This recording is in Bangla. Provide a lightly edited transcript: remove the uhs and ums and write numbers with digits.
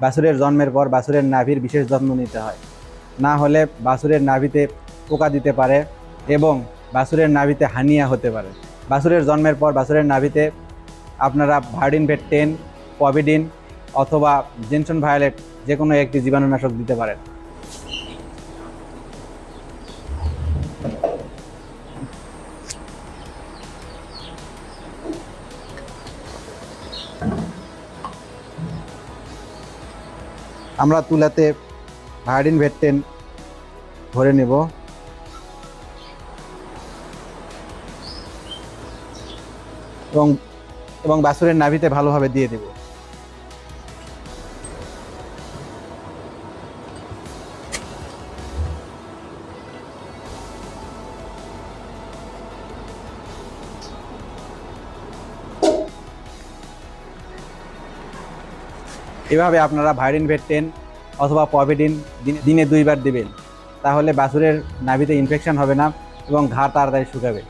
বাছুরের জন্মের পর বাছুরের নাভির বিশেষ যত্ন নিতে হয়, না হলে বাছুরের নাভিতে পোকা দিতে পারে এবং বাছুরের নাভিতে হার্নিয়া হতে পারে। বাছুরের জন্মের পর বাছুরের নাভিতে আপনারা ভার্ডিন ভেট 10, পভিডিন অথবা জেনসন ভায়োলেট যে কোনো একটি জীবাণুনাশক দিতে পারেন। আমরা তুলাতে ভার্ডিন ভেট 10 ভরে নেব এবং বাছুরের নাভিতে ভালোভাবে দিয়ে দেব। এভাবে আপনারা ভার্ডিন ভেট 10 অথবা পভিডিন দিনে 2 বার দেবেন, তাহলে বাছুরের নাভিতে ইনফেকশন হবে না এবং ঘা তাড়াতাড়ি শুকাবে।